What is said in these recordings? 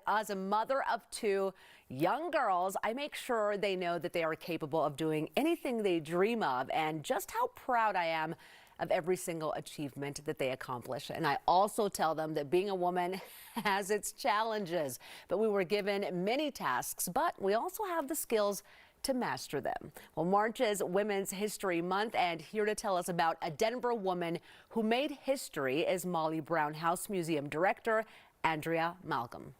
But as a mother of two young girls, I make sure they know that they are capable of doing anything they dream of, and just how proud I am of every single achievement that they accomplish. And I also tell them that being a woman has its challenges, but we were given many tasks, but we also have the skills to master them. Well, March is Women's History Month, and here to tell us about a Denver woman who made history is Molly Brown House Museum Director Andrea Malcolm.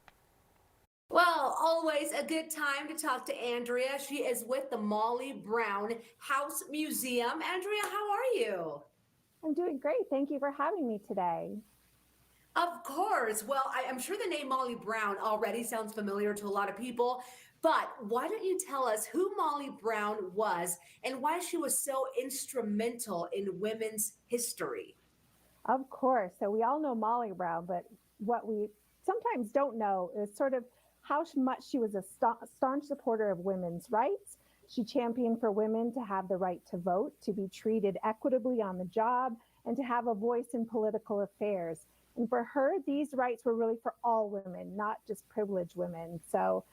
Well, always a good time to talk to Andrea. She is with the Molly Brown House Museum. Andrea, how are you? I'm doing great. Thank you for having me today. Of course. Well, I'm sure the name Molly Brown already sounds familiar to a lot of people, but why don't you tell us who Molly Brown was and why she was so instrumental in women's history? Of course. So we all know Molly Brown, but what we sometimes don't know is sort of how much she was a staunch supporter of women's rights. She championed for women to have the right to vote, to be treated equitably on the job, and to have a voice in political affairs. And for her, these rights were really for all women, not just privileged women. So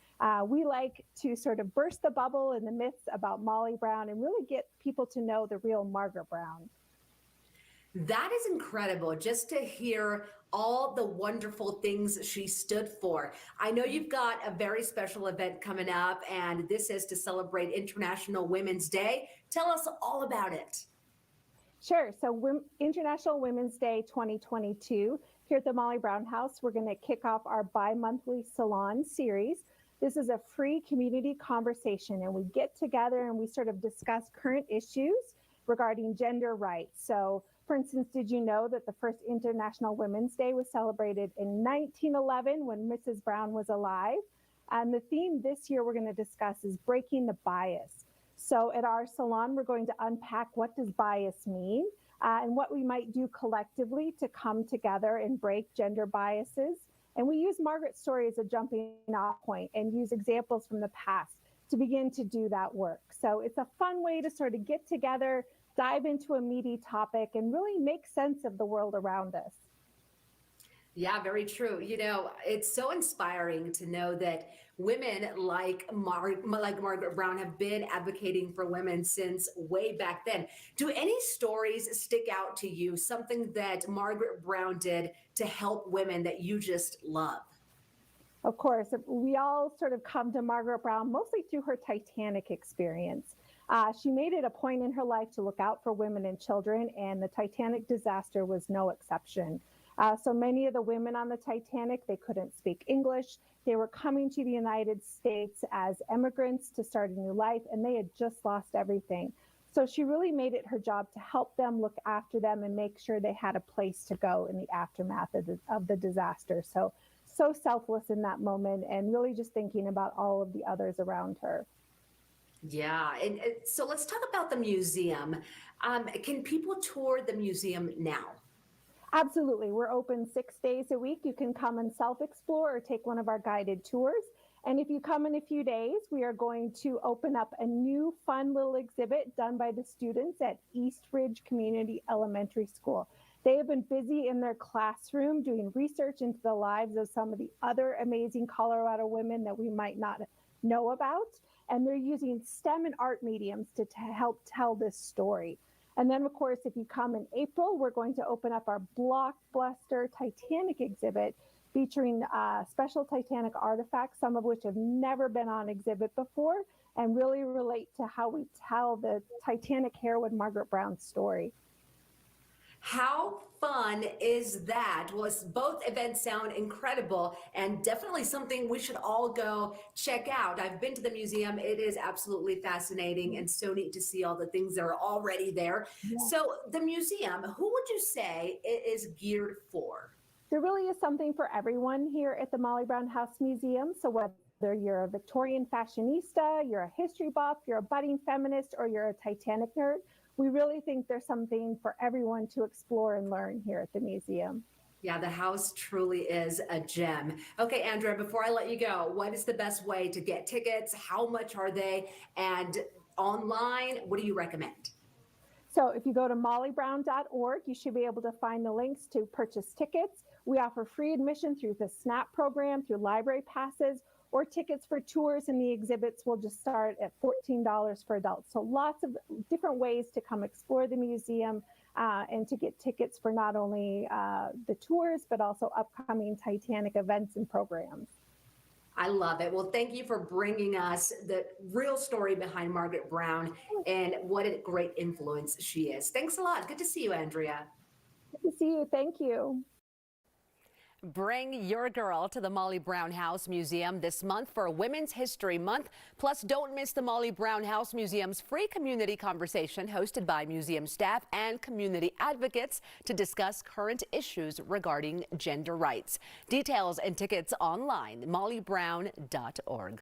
we like to sort of burst the bubble and the myths about Molly Brown and really get people to know the real Margaret Brown. That is incredible, just to hear all the wonderful things she stood for. I know you've got a very special event coming up, and this is to celebrate International Women's Day. Tell us all about it. Sure. So International Women's Day 2022, here at the Molly Brown House, we're going to kick off our bi-monthly salon series. This is a free community conversation, and we get together and we sort of discuss current issues regarding gender rights. So, for instance, did you know that the first International Women's Day was celebrated in 1911 when Mrs. Brown was alive? And the theme this year we're going to discuss is breaking the bias. So at our salon, we're going to unpack what does bias mean and what we might do collectively to come together and break gender biases. And we use Margaret's story as a jumping off point and use examples from the past to begin to do that work. So it's a fun way to sort of get together, dive into a meaty topic, and really make sense of the world around us. Yeah, very true. You know, it's so inspiring to know that women like Margaret Brown have been advocating for women since way back then. Do any stories stick out to you, something that Margaret Brown did to help women that you just love? Of course, we all sort of come to Margaret Brown mostly through her Titanic experience. She made it a point in her life to look out for women and children, and the Titanic disaster was no exception. So many of the women on the Titanic, they couldn't speak English. They were coming to the United States as immigrants to start a new life, and they had just lost everything. So she really made it her job to help them, look after them, and make sure they had a place to go in the aftermath of the disaster. So selfless in that moment, and really just thinking about all of the others around her. Yeah, and so let's talk about the museum. Can people tour the museum now? Absolutely. We're open 6 days a week. You can come and self-explore or take one of our guided tours. And if you come in a few days, we are going to open up a new fun little exhibit done by the students at East Ridge Community Elementary School. They have been busy in their classroom doing research into the lives of some of the other amazing Colorado women that we might not know about. And they're using STEM and art mediums to help tell this story. And then, of course, if you come in April, we're going to open up our blockbuster Titanic exhibit featuring special Titanic artifacts, some of which have never been on exhibit before, and really relate to how we tell the Titanic heroine Margaret Brown's story. How fun is that? Both events sound incredible and definitely something we should all go check out. I've been to the museum. It is absolutely fascinating and so neat to see all the things that are already there. Yeah. So the museum, who would you say it is geared for? There really is something for everyone here at the Molly Brown House Museum. So whether you're a Victorian fashionista, you're a history buff, you're a budding feminist, or you're a Titanic nerd, we really think there's something for everyone to explore and learn here at the museum. Yeah, the house truly is a gem. Okay, Andrea, before I let you go, what is the best way to get tickets? How much are they? And online, what do you recommend? So if you go to mollybrown.org, you should be able to find the links to purchase tickets. We offer free admission through the SNAP program, through library passes, or tickets for tours, and the exhibits will just start at $14 for adults. So lots of different ways to come explore the museum and to get tickets for not only the tours, but also upcoming Titanic events and programs. I love it. Well, thank you for bringing us the real story behind Margaret Brown and what a great influence she is. Thanks a lot. Good to see you, Andrea. Good to see you. Thank you. Bring your girl to the Molly Brown House Museum this month for Women's History Month. Plus, don't miss the Molly Brown House Museum's free community conversation hosted by museum staff and community advocates to discuss current issues regarding gender rights. Details and tickets online, mollybrown.org.